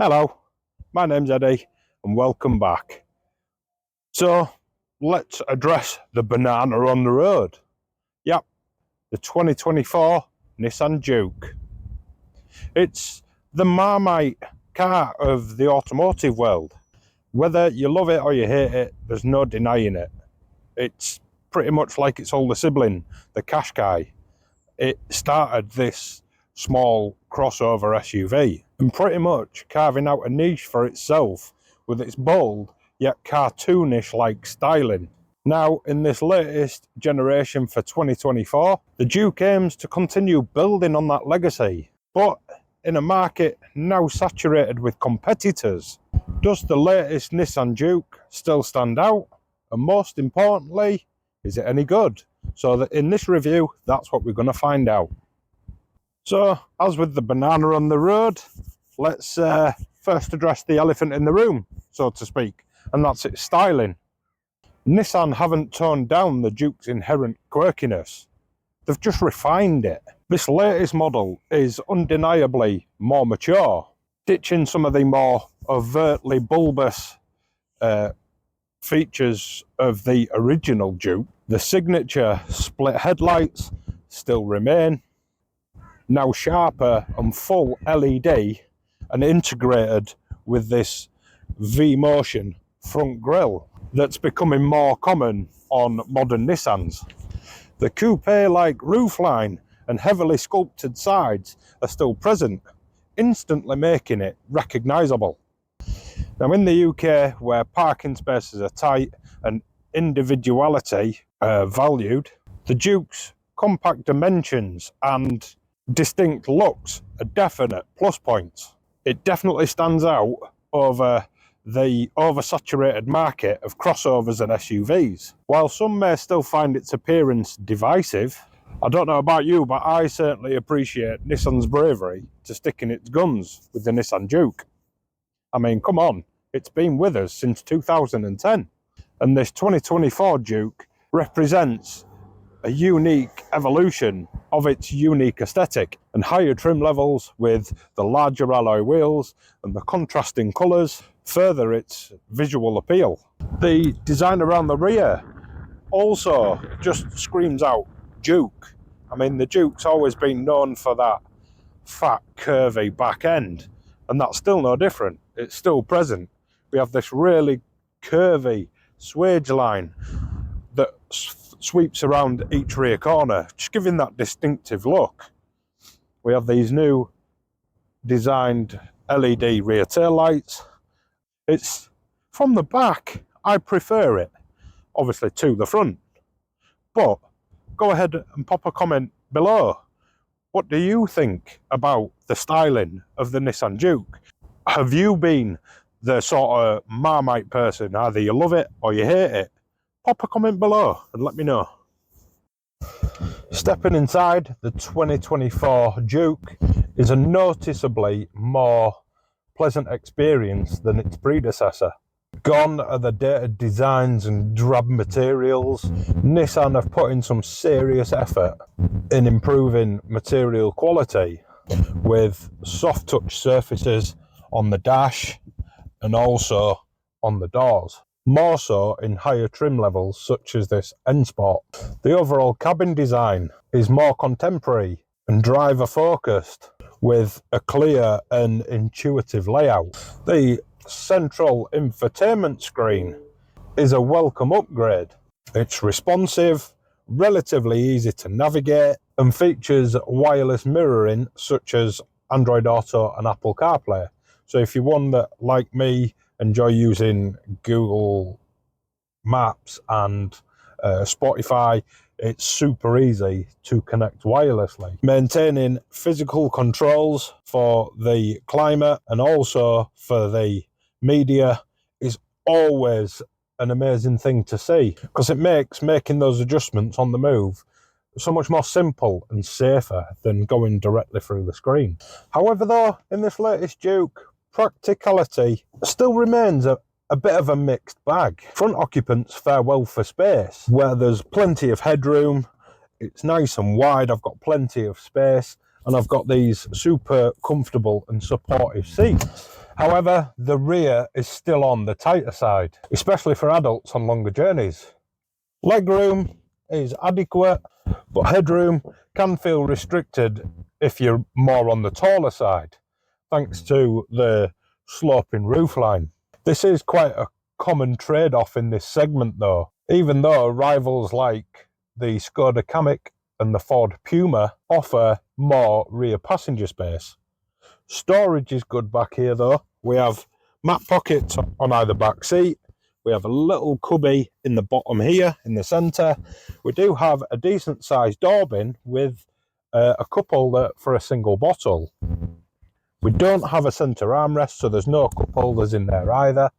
Hello, my name's Eddie and welcome back. So let's address the banana on the road. Yep, the 2024 Nissan Juke. It's the Marmite car of the automotive world. Whether you love it or you hate it, there's no denying it. It's pretty much like its older sibling, the Qashqai. It started this small crossover SUV and pretty much carving out a niche for itself with its bold yet cartoonish like styling. Now in this latest generation for 2024, the Juke aims to continue building on that legacy, but in a market now saturated with competitors. Does the latest Nissan Juke still stand out? And most importantly, is it any good? So that in this review, that's what we're going to find out. So, as with the banana on the road, let's first address the elephant in the room, so to speak, and that's its styling. Nissan haven't toned down the Juke's inherent quirkiness. They've just refined it. This latest model is undeniably more mature, ditching some of the more overtly bulbous features of the original Juke. The signature split headlights still remain, now sharper and full LED and integrated with this V-motion front grille that's becoming more common on modern Nissans. The coupe-like roofline and heavily sculpted sides are still present, instantly making it recognisable. Now in the UK, where parking spaces are tight and individuality valued, the Juke's compact dimensions and distinct looks are definite plus points. It definitely stands out over the oversaturated market of crossovers and SUVs. While some may still find its appearance divisive, I don't know about you, but I certainly appreciate Nissan's bravery to sticking its guns with the Nissan Juke. I mean, come on, it's been with us since 2010. And this 2024 Juke represents a unique evolution of its unique aesthetic, and higher trim levels with the larger alloy wheels and the contrasting colours further its visual appeal. The design around the rear also just screams out Juke. I mean, the Juke's always been known for that fat, curvy back end, and that's still no different. It's still present. We have this really curvy swage line that sweeps around each rear corner, just giving that distinctive look. We have these new designed LED rear tail lights. It's from the back, I prefer it, obviously, to the front. But go ahead and pop a comment below. What do you think about the styling of the Nissan Juke? Have you been the sort of Marmite person? Either you love it or you hate it. Pop a comment below and let me know. Stepping inside the 2024 Juke is a noticeably more pleasant experience than its predecessor. Gone are the dated designs and drab materials. Nissan have put in some serious effort in improving material quality with soft touch surfaces on the dash and also on the doors. More so in higher trim levels such as this N-Sport. The overall cabin design is more contemporary and driver focused with a clear and intuitive layout. The central infotainment screen is a welcome upgrade. It's responsive, relatively easy to navigate, and features wireless mirroring such as Android Auto and Apple CarPlay. So if you're one that, like me, enjoy using Google Maps and Spotify, it's super easy to connect wirelessly. Maintaining physical controls for the climate and also for the media is always an amazing thing to see, because it makes making those adjustments on the move so much more simple and safer than going directly through the screen. However though, in this latest Juke, practicality still remains a bit of a mixed bag. Front occupants fare well for space, where there's plenty of headroom, it's nice and wide, I've got plenty of space, and I've got these super comfortable and supportive seats. However, the rear is still on the tighter side, especially for adults on longer journeys. Legroom is adequate, but headroom can feel restricted if you're more on the taller side, thanks to the sloping roofline. This is quite a common trade-off in this segment though, even though rivals like the Skoda Kamiq and the Ford Puma offer more rear passenger space. Storage is good back here though. We have mat pockets on either back seat. We have a little cubby in the bottom here in the centre. We do have a decent sized door bin with a cup holder for a single bottle. We don't have a centre armrest, so there's no cup holders in there either,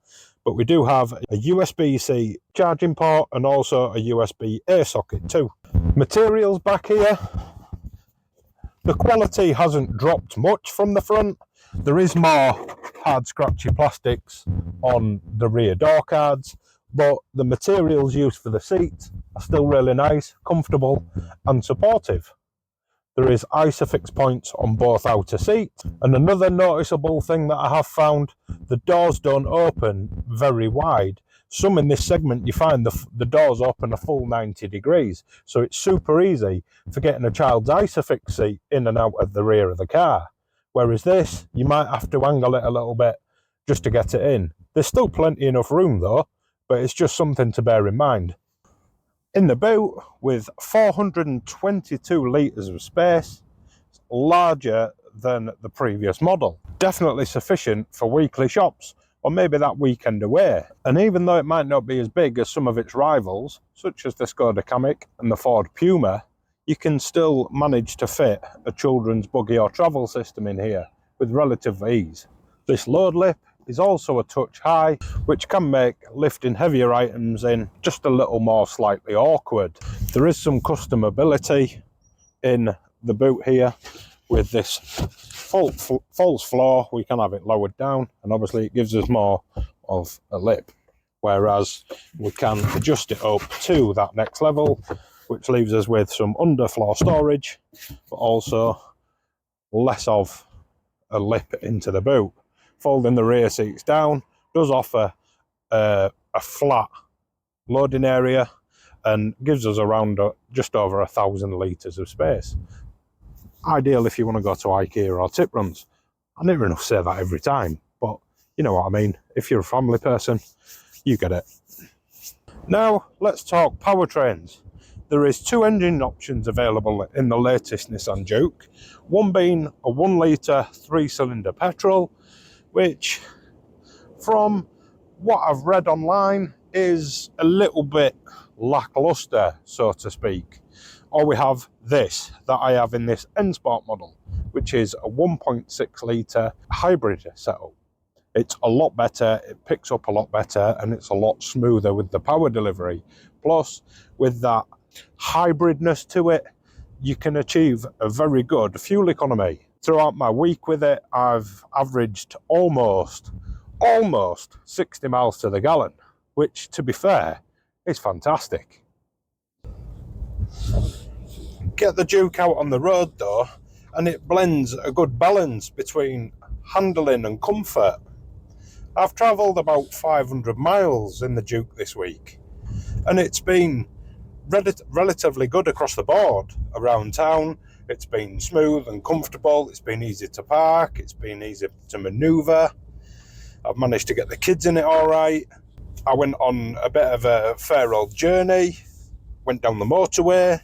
but we do have a USB-C charging port and also a USB-A socket too. Materials back here. The quality hasn't dropped much from the front. There is more hard scratchy plastics on the rear door cards, but the materials used for the seat are still really nice, comfortable and supportive. There is ISOFIX points on both outer seats, and another noticeable thing that I have found, the doors don't open very wide. Some in this segment you find the doors open a full 90 degrees, so it's super easy for getting a child's ISOFIX seat in and out of the rear of the car. Whereas this, you might have to angle it a little bit just to get it in. There's still plenty enough room though, but it's just something to bear in mind. In the boot, with 422 litres of space, it's larger than the previous model. Definitely sufficient for weekly shops, or maybe that weekend away. And even though it might not be as big as some of its rivals, such as the Skoda Kamiq and the Ford Puma, you can still manage to fit a children's buggy or travel system in here with relative ease. This load lip is also a touch high, which can make lifting heavier items in just a little more slightly awkward. There is some customability in the boot here with this false floor. We can have it lowered down, and obviously it gives us more of a lip, whereas we can adjust it up to that next level, which leaves us with some underfloor storage, but also less of a lip into the boot. Folding the rear seats down does offer a flat loading area and gives us around just over 1,000 litres of space. Ideal if you want to go to IKEA or tip runs. I never enough say that every time, but you know what I mean. If you're a family person, you get it. Now let's talk powertrains. There is 2 engine options available in the latest Nissan Juke, one being a 1 litre 3-cylinder petrol, which from what I've read online is a little bit lackluster, so to speak. Or we have this that I have in this N-Sport model, which is a 1.6 litre hybrid setup. It's a lot better, it picks up a lot better, and it's a lot smoother with the power delivery. Plus, with that hybridness to it, you can achieve a very good fuel economy. Throughout my week with it, I've averaged almost 60 miles to the gallon, which, to be fair, is fantastic. Get the Juke out on the road though, and it blends a good balance between handling and comfort. I've travelled about 500 miles in the Juke this week, and it's been relatively good across the board. Around town, it's been smooth and comfortable, it's been easy to park, it's been easy to manoeuvre. I've managed to get the kids in it all right. I went on a bit of a fair old journey, went down the motorway.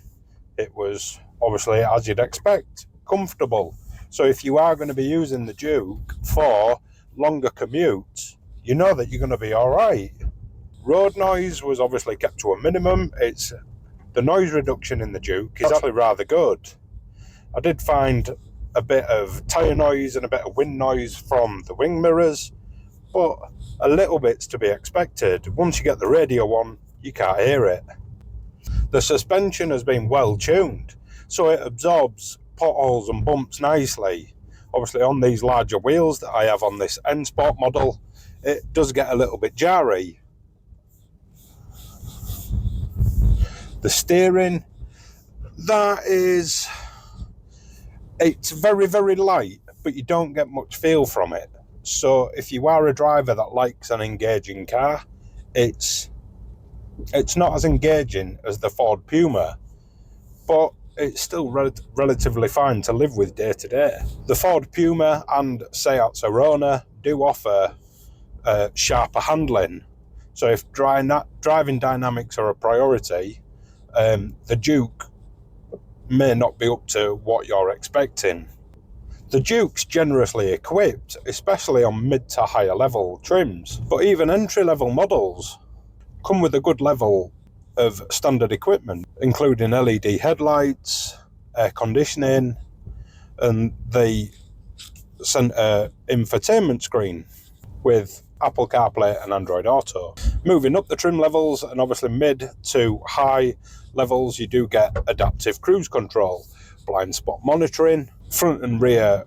It was obviously, as you'd expect, comfortable. So if you are going to be using the Juke for longer commutes, you know that you're going to be all right. Road noise was obviously kept to a minimum. The noise reduction in the Juke is actually rather good. I did find a bit of tyre noise and a bit of wind noise from the wing mirrors, but a little bit's to be expected. Once you get the radio on, you can't hear it. The suspension has been well tuned, so it absorbs potholes and bumps nicely. Obviously on these larger wheels that I have on this N-Sport model, it does get a little bit jarry. The steering, it's very, very light, but you don't get much feel from it. So if you are a driver that likes an engaging car, it's not as engaging as the Ford Puma, but it's still relatively fine to live with day to day. The Ford Puma and Seat Arona do offer sharper handling. So if driving dynamics are a priority, the Juke may not be up to what you're expecting. The Juke's generously equipped, especially on mid to higher level trims, but even entry-level models come with a good level of standard equipment, including LED headlights, air conditioning, and the centre infotainment screen with Apple CarPlay and Android Auto. Moving up the trim levels, and obviously mid to high levels, you do get adaptive cruise control, blind spot monitoring, front and rear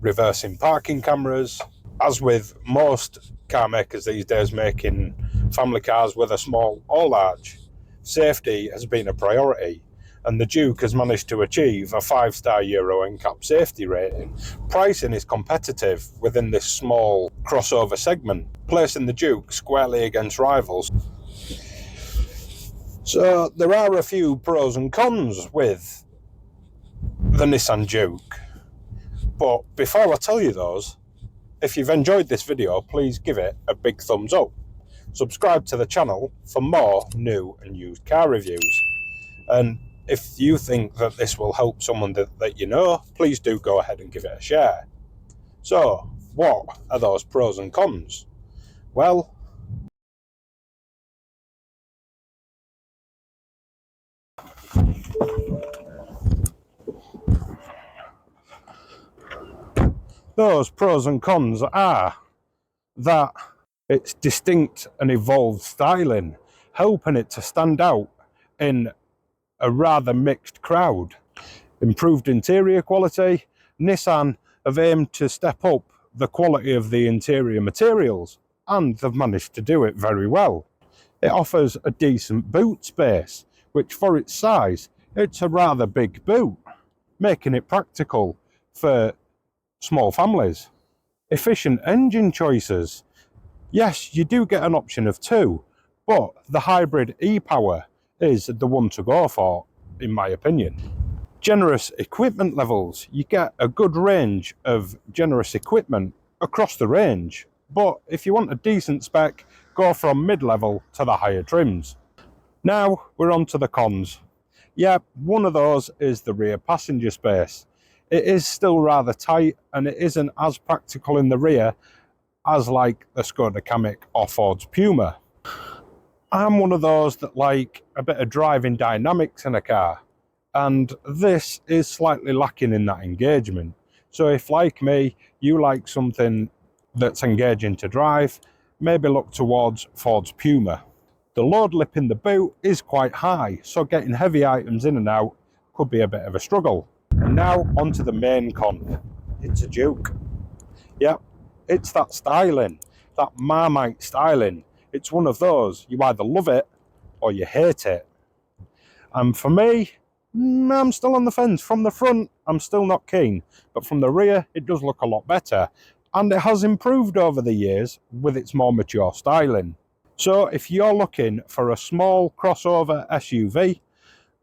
reversing parking cameras. As with most car makers these days making family cars, whether small or large, safety has been a priority, and the Juke has managed to achieve a 5-star Euro NCAP safety rating. Pricing is competitive within this small crossover segment, placing the Juke squarely against rivals. So there are a few pros and cons with the Nissan Juke, but before I tell you those, if you've enjoyed this video, please give it a big thumbs up. Subscribe to the channel for more new and used car reviews. And if you think that this will help someone that you know, please do go ahead and give it a share. So, what are those pros and cons? Well, those pros and cons are that it's distinct and evolved styling, helping it to stand out in a rather mixed crowd. Improved interior quality. Nissan have aimed to step up the quality of the interior materials, and they've managed to do it very well. It offers a decent boot space, which for its size, it's a rather big boot, making it practical for small families. Efficient engine choices. Yes, you do get an option of 2, but the hybrid e-Power is the one to go for, in my opinion. Generous equipment levels. You get a good range of generous equipment across the range, but if you want a decent spec, go from mid-level to the higher trims. Now we're on to the cons. Yeah, one of those is the rear passenger space. It is still rather tight, and it isn't as practical in the rear as like the Skoda Kamiq or Ford's Puma. I'm one of those that like a bit of driving dynamics in a car, and this is slightly lacking in that engagement. So if, like me, you like something that's engaging to drive, maybe look towards Ford's Puma. The load lip in the boot is quite high, so getting heavy items in and out could be a bit of a struggle. And now onto the main con. It's a Juke. Yep, it's that styling, that Marmite styling. It's one of those, you either love it or you hate it. And for me, I'm still on the fence. From the front, I'm still not keen, but from the rear, it does look a lot better. And it has improved over the years with its more mature styling. So if you're looking for a small crossover SUV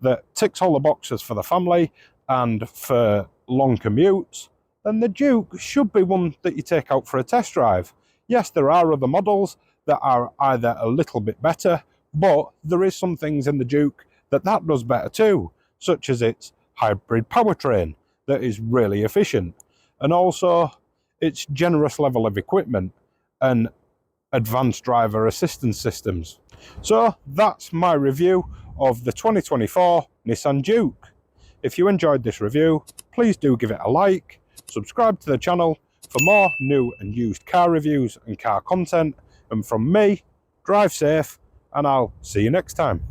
that ticks all the boxes for the family and for long commutes, then the Juke should be one that you take out for a test drive. Yes, there are other models that are either a little bit better, but there is some things in the Juke that does better too, such as its hybrid powertrain that is really efficient, and also its generous level of equipment and advanced driver assistance systems. So that's my review of the 2024 Nissan Juke. If you enjoyed this review, please do give it a like, subscribe to the channel for more new and used car reviews and car content, and from me, drive safe, and I'll see you next time.